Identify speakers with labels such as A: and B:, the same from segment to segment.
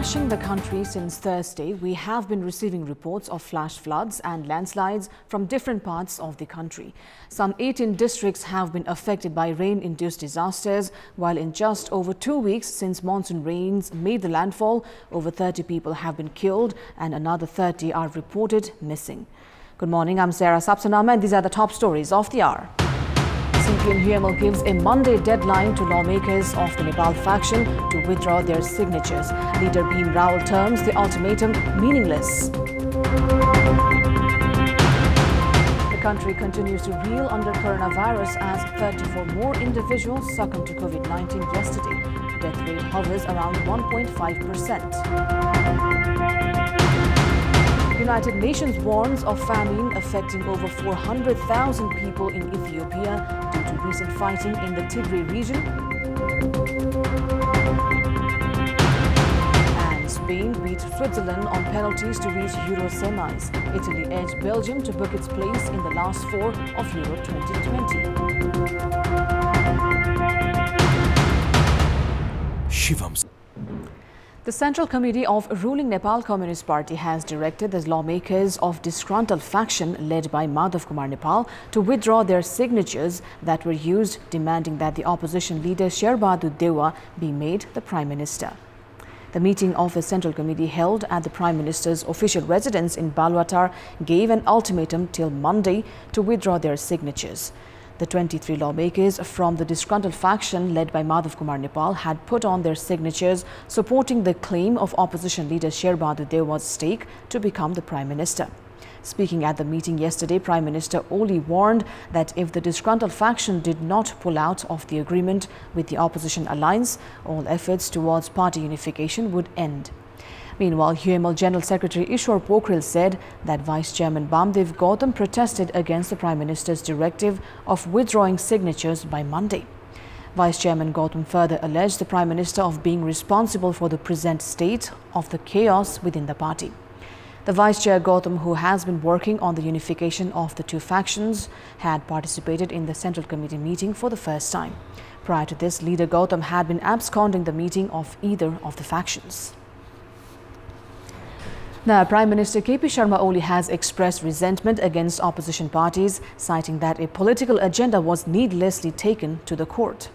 A: lashing the country since Thursday, we have been receiving reports of flash floods and landslides from different parts of the country. Some 18 districts have been affected by rain-induced disasters, while in just over 2 weeks since monsoon rains made the landfall, over 30 people have been killed and another 30 are reported missing. Good morning, I'm Sarah Sapsanama and these are the top stories of the hour. CPN UML gives a Monday deadline to lawmakers of the Nepal faction to withdraw their signatures. Leader Bhim Rao terms the ultimatum meaningless. The country continues to reel under coronavirus as 34 more individuals succumbed to COVID-19 yesterday. Death rate hovers around 1.5%. United Nations warns of famine affecting over 400,000 people in Ethiopia due to recent fighting in the Tigray region. And Spain beat Switzerland on penalties to reach Euro semis. Italy edged Belgium to book its place in the last four of Euro 2020.
B: Shivam.
A: The Central Committee of ruling Nepal Communist Party has directed the lawmakers of disgruntled faction led by Madhav Kumar Nepal to withdraw their signatures that were used, demanding that the opposition leader Sherbahadur Dewa be made the Prime Minister. The meeting of the Central Committee held at the Prime Minister's official residence in Balwatar gave an ultimatum till Monday to withdraw their signatures. The 23 lawmakers from the disgruntled faction led by Madhav Kumar Nepal had put on their signatures supporting the claim of opposition leader Sherbahadur Dewa's stake to become the Prime Minister. Speaking at the meeting yesterday, Prime Minister Oli warned that if the disgruntled faction did not pull out of the agreement with the opposition alliance, all efforts towards party unification would end. Meanwhile, UML General Secretary Ishwar Pokhrel said that Vice Chairman Bamdev Gautam protested against the Prime Minister's directive of withdrawing signatures by Monday. Vice Chairman Gautam further alleged the Prime Minister of being responsible for the present state of the chaos within the party. The Vice Chair Gautam, who has been working on the unification of the two factions, had participated in the Central Committee meeting for the first time. Prior to this, Leader Gautam had been absconding the meeting of either of the factions. Now, Prime Minister KP Sharma Oli has expressed resentment against opposition parties, citing that a political agenda was needlessly taken to the court.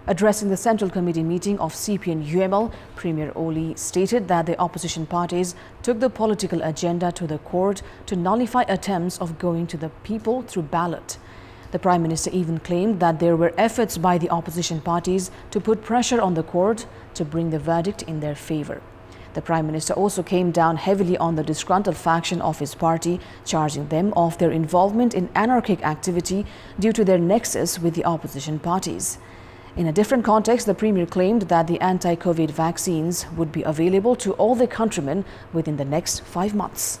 A: Addressing the Central Committee meeting of CPN UML, Premier Oli stated that the opposition parties took the political agenda to the court to nullify attempts of going to the people through ballot. The Prime Minister even claimed that there were efforts by the opposition parties to put pressure on the court to bring the verdict in their favor. The Prime Minister also came down heavily on the disgruntled faction of his party, charging them of their involvement in anarchic activity due to their nexus with the opposition parties. In a different context, the Premier claimed that the anti-COVID vaccines would be available to all their countrymen within the next 5 months.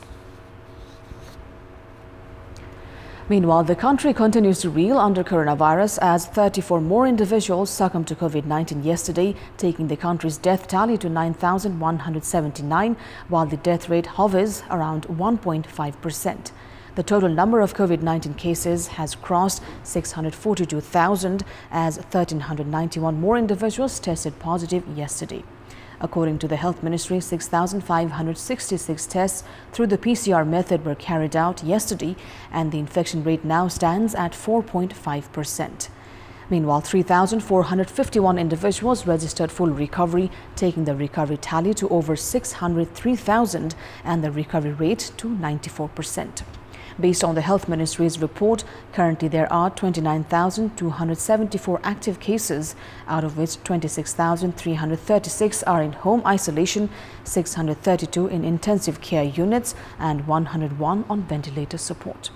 A: Meanwhile, the country continues to reel under coronavirus as 34 more individuals succumbed to COVID-19 yesterday, taking the country's death tally to 9,179, while the death rate hovers around 1.5%. The total number of COVID-19 cases has crossed 642,000 as 1,391 more individuals tested positive yesterday. According to the Health Ministry, 6,566 tests through the PCR method were carried out yesterday, and the infection rate now stands at 4.5%. Meanwhile, 3,451 individuals registered full recovery, taking the recovery tally to over 603,000 and the recovery rate to 94%. Based on the Health Ministry's report, currently there are 29,274 active cases, out of which 26,336 are in home isolation, 632 in intensive care units, and 101 on ventilator support.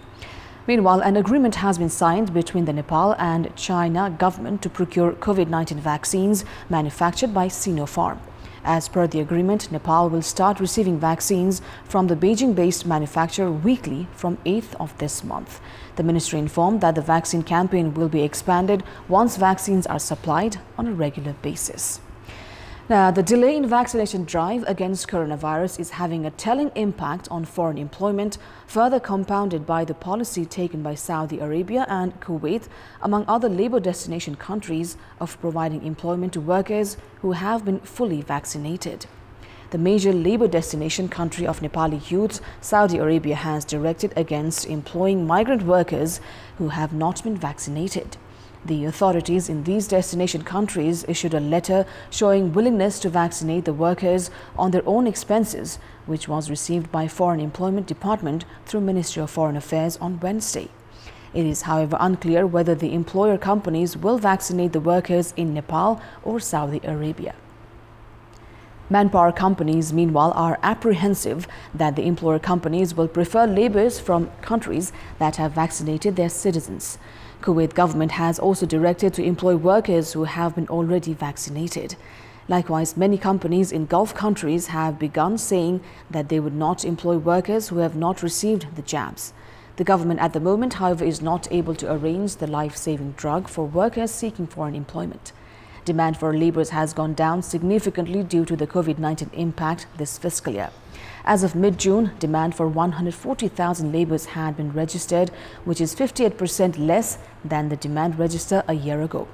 A: Meanwhile, an agreement has been signed between the Nepal and China government to procure COVID-19 vaccines manufactured by Sinopharm. As per the agreement, Nepal will start receiving vaccines from the Beijing-based manufacturer weekly from 8th of this month. The ministry informed that the vaccine campaign will be expanded once vaccines are supplied on a regular basis. Now, the delay in vaccination drive against coronavirus is having a telling impact on foreign employment, further compounded by the policy taken by Saudi Arabia and Kuwait, among other labor destination countries, of providing employment to workers who have been fully vaccinated. The major labor destination country of Nepali youths, Saudi Arabia has directed against employing migrant workers who have not been vaccinated. The authorities in these destination countries issued a letter showing willingness to vaccinate the workers on their own expenses, which was received by Foreign Employment Department through Ministry of Foreign Affairs on Wednesday. It is, however, unclear whether the employer companies will vaccinate the workers in Nepal or Saudi Arabia. Manpower companies, meanwhile, are apprehensive that the employer companies will prefer laborers from countries that have vaccinated their citizens. Kuwait government has also directed to employ workers who have been already vaccinated. Likewise, many companies in Gulf countries have begun saying that they would not employ workers who have not received the jabs. The government at the moment, however, is not able to arrange the life-saving drug for workers seeking foreign employment. Demand for laborers has gone down significantly due to the COVID-19 impact this fiscal year. As of mid-June, demand for 140,000 laborers had been registered, which is 58% less than the demand registered a year ago.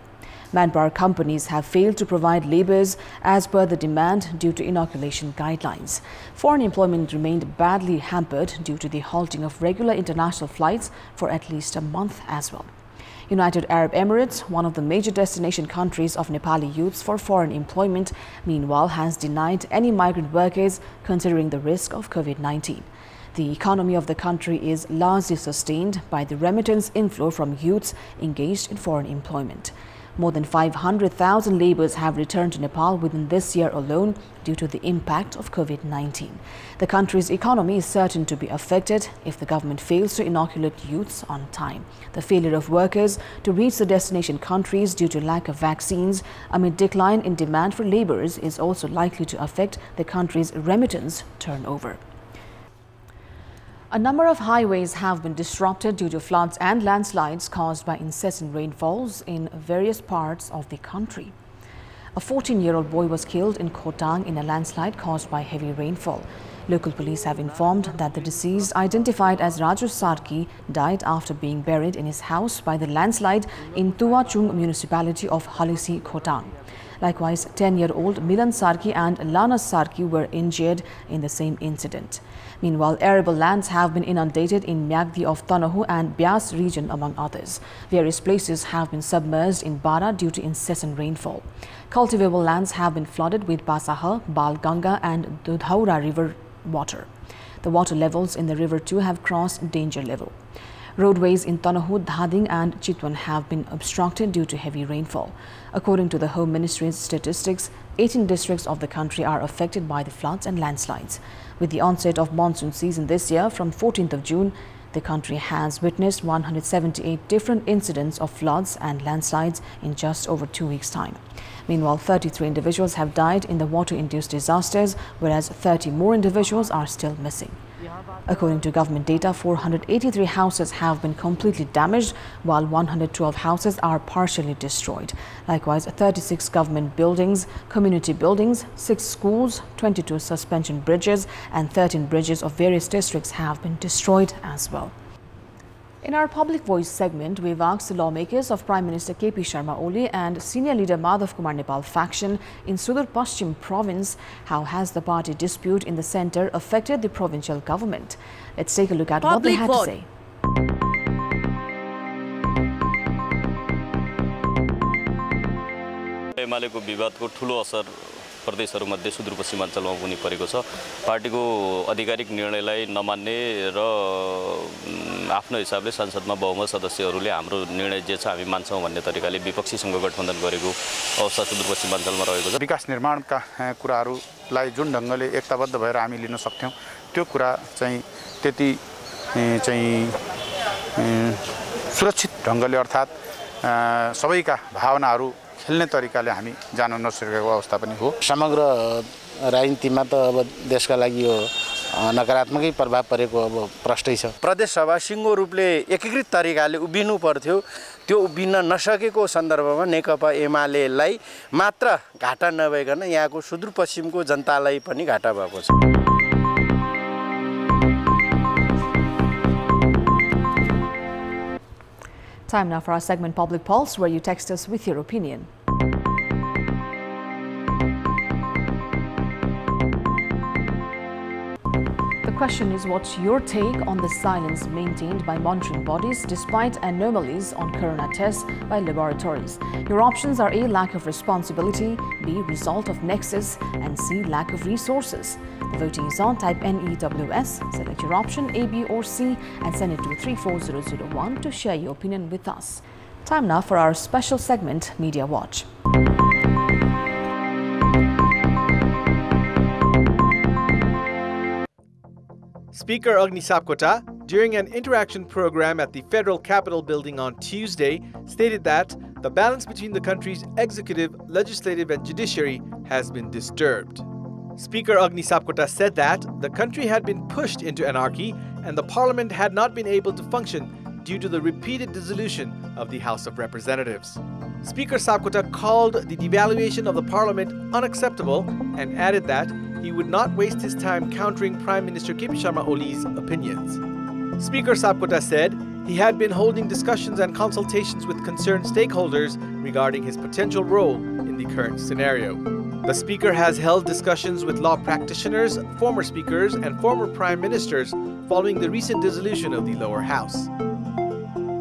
A: Manpower companies have failed to provide laborers as per the demand due to inoculation guidelines. Foreign employment remained badly hampered due to the halting of regular international flights for at least a month as well. United Arab Emirates, one of the major destination countries of Nepali youths for foreign employment, meanwhile has denied any migrant workers considering the risk of COVID-19. The economy of the country is largely sustained by the remittance inflow from youths engaged in foreign employment. More than 500,000 laborers have returned to Nepal within this year alone due to the impact of COVID-19. The country's economy is certain to be affected if the government fails to inoculate youths on time. The failure of workers to reach the destination countries due to lack of vaccines amid decline in demand for laborers is also likely to affect the country's remittance turnover. A number of highways have been disrupted due to floods and landslides caused by incessant rainfalls in various parts of the country. A 14-year-old boy was killed in Khotang in a landslide caused by heavy rainfall. Local police have informed that the deceased, identified as Raju Sarki, died after being buried in his house by the landslide in Tuachung municipality of Halisi, Khotang. Likewise, 10-year-old Milan Sarki and Lana Sarki were injured in the same incident. Meanwhile, arable lands have been inundated in Myagdi of Tanahu and Bias region, among others. Various places have been submerged in Bara due to incessant rainfall. Cultivable lands have been flooded with Basaha, Balganga and Dudhaura river water. The water levels in the river too have crossed danger level. Roadways in Tanahu, Dhading and Chitwan have been obstructed due to heavy rainfall. According to the Home Ministry's statistics, 18 districts of the country are affected by the floods and landslides. With the onset of monsoon season this year from 14th of June, the country has witnessed 178 different incidents of floods and landslides in just over 2 weeks' time. Meanwhile, 33 individuals have died in the water-induced disasters, whereas 30 more individuals are still missing. According to government data, 483 houses have been completely damaged, while 112 houses are partially destroyed. Likewise, 36 government buildings, community buildings, 6 schools, 22 suspension bridges and 13 bridges of various districts have been destroyed as well. In our Public Voice segment, we've asked the lawmakers of Prime Minister KP Sharma Oli and senior leader Madhav Kumar Nepal faction in Sudur Paschim province, how has the party dispute in the centre affected the provincial government? Let's take a look at what they had to say.
B: एमालेको विवादको ठूलो असर प्रदेशहरुमध्ये सुदूरपश्चिमाञ्चलमा पनि परेको छ। पार्टीको आधिकारिक निर्णयलाई नमान्ने र आफ्नो हिसाबले संसदमा बहुमत सदस्यहरूले हाम्रो निर्णय जे छ हामी मान्छौं भन्ने तरिकाले विपक्षीसँग गठबन्धन गरेको अवस्था सुदूरपश्चिमाञ्चलमा रहेको छ।
C: विकास निर्माणका कुराहरूलाई जुन ढंगले एकताबद्ध भएर हामी लिन सक्थ्यौं त्यो कुरा चाहिँ त्यति चाहिँ सुरक्षित ढंगले अर्थात सबैका भावनाहरू खेल्ने तरिकाले हामी जान नसकेको अवस्था पनि हो।
D: समग्र राजनीतिमा त अब देशका लागि यो नकारात्मकै प्रभाव परेको अब प्रष्टै छ।
E: प्रदेश सभा सिंगो रूपले एकीकृत तरिकाले उभिनु पर्थ्यो, त्यो उभिन नसकेको सन्दर्भमा नेकपा एमालेलाई मात्र घाटा नभइकन यहाँको सुदूरपश्चिमको जनतालाई पनि घाटा भएको छ।
A: Time now for our segment Public Pulse, where you text us with your opinion. question is, what's your take on the silence maintained by monitoring bodies despite anomalies on corona tests by laboratories? Your options are A, lack of responsibility, B, result of nexus, and C, lack of resources. The voting is on. Type NEWS, select your option A, B or C and send it to 34001 to share your opinion with us. Time now for our special segment, Media Watch.
F: Speaker Agni Sapkota, during an interaction program at the Federal Capitol building on Tuesday, stated that the balance between the country's executive, legislative and judiciary has been disturbed. Speaker Agni Sapkota said that the country had been pushed into anarchy and the parliament had not been able to function due to the repeated dissolution of the House of Representatives. Speaker Sapkota called the devaluation of the parliament unacceptable and added that he would not waste his time countering Prime Minister KP Sharma Oli's opinions. Speaker Sapkota said he had been holding discussions and consultations with concerned stakeholders regarding his potential role in the current scenario. The Speaker has held discussions with law practitioners, former speakers and former prime ministers following the recent dissolution of the lower house.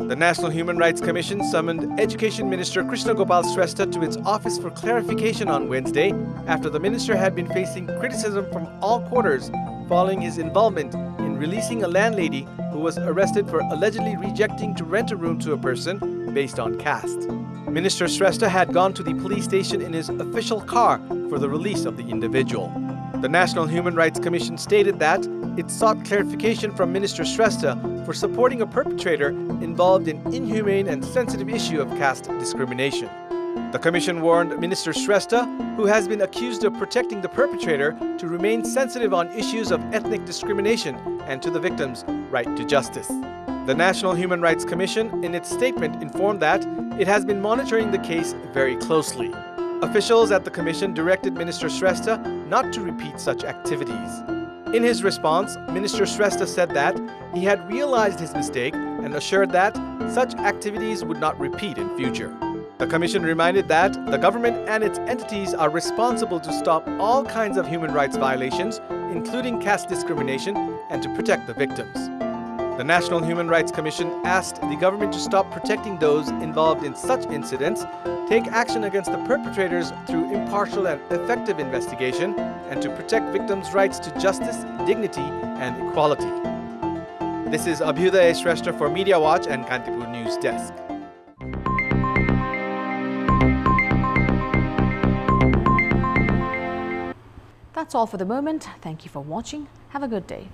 F: The National Human Rights Commission summoned Education Minister Krishna Gopal Shrestha to its office for clarification on Wednesday after the minister had been facing criticism from all quarters following his involvement in releasing a landlady who was arrested for allegedly rejecting to rent a room to a person based on caste. Minister Shrestha had gone to the police station in his official car for the release of the individual. The National Human Rights Commission stated that it sought clarification from Minister Shrestha for supporting a perpetrator involved in inhumane and sensitive issue of caste discrimination. The Commission warned Minister Shrestha, who has been accused of protecting the perpetrator, to remain sensitive on issues of ethnic discrimination and to the victim's right to justice. The National Human Rights Commission, in its statement, informed that it has been monitoring the case very closely. Officials at the Commission directed Minister Shrestha not to repeat such activities. In his response, Minister Shrestha said that he had realized his mistake and assured that such activities would not repeat in future. The Commission reminded that the government and its entities are responsible to stop all kinds of human rights violations, including caste discrimination, and to protect the victims. The National Human Rights Commission asked the government to stop protecting those involved in such incidents, take action against the perpetrators through impartial and effective investigation, and to protect victims' rights to justice, dignity, and equality. This is Abhyuday Shrestha for Media Watch and Kantipur News Desk.
A: That's all for the moment. Thank you for watching. Have a good day.